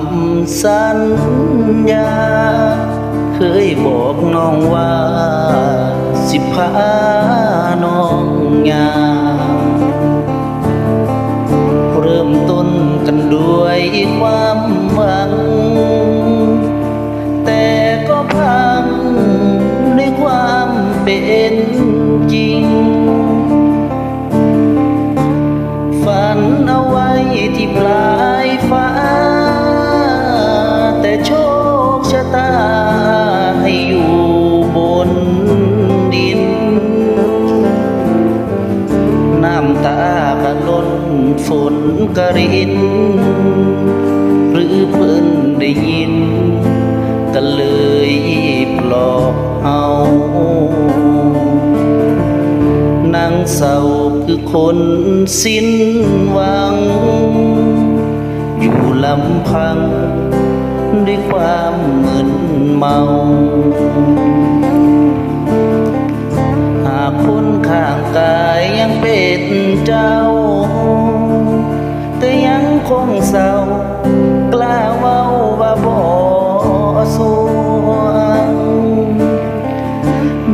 ำสัญญาเคยบอกน้องว่าสิพาน้องยามเริ่มต้นกันด้วยความหวังแต่ก็พังด้วยความเป็นจริงฝันเอาไว้ที่ปลายฟ้าแต่โชคชะตาให้อยู่บนดินน้ำตากะล้นฝนกะรินหรือเพิ่นได้ยินก็เลยปลอบเอานั่งเศร้าคือคนสิ้นหวังอยู่ลำพังด้วยความมึนเมาหากคนข้างกายยังเป็นเจ้าแต่ยังคงเศร้ากล้าเว้าว่าบ่สวง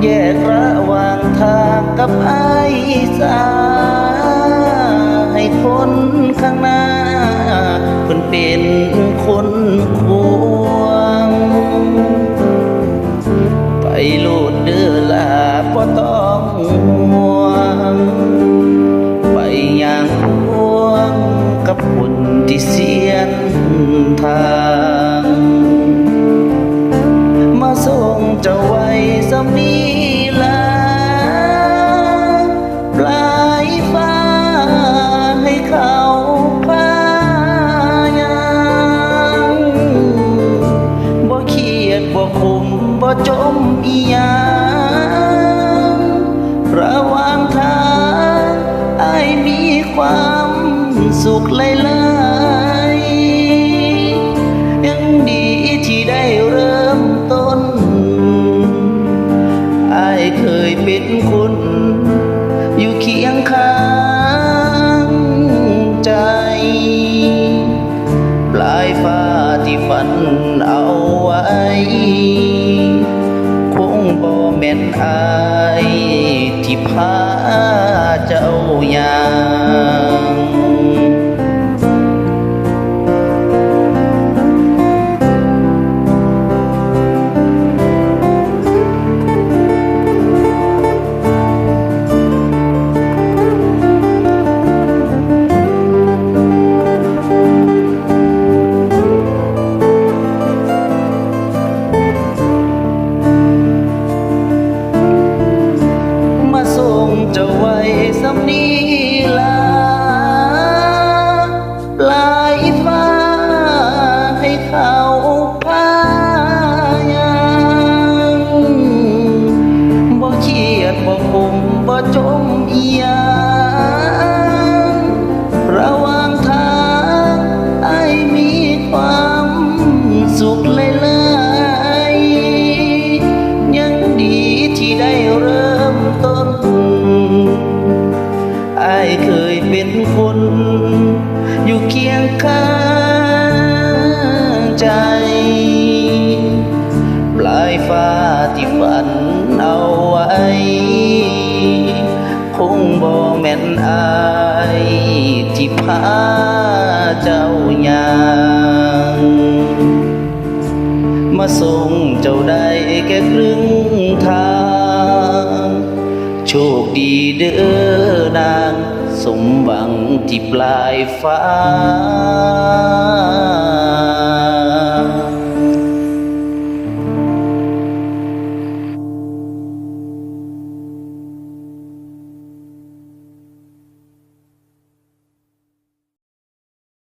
แยกระหว่างทางกับอ้ายสาให้คนข้างหน้าเพิ่นเป็นคนควงไปโลดเด้อลาบ่ต้องห่วงไปอย่างห่วงกับคนที่เสียนทางมาส่งเจ้าไว้สำนีลาปลายฟ้าให้เขาพายามบ่เครียดบ่คุมบ่จมอีหยังระหว่างทางอ้ายมีความสุขหลายๆยังดีที่ได้เริ่มต้นอ้ายเคยเป็นคนอยู่เคียงข้างใจปลายฟ้าที่ฝันเอาไว้คงบ่แม่นอ้ายที่พาเจ้าอย่าง ที่พาเจ้าย่างมาส่งเจ้าได้แค่ครึ่งทางโชคดีเด้อนางสมหวังที่ปลายฟ้า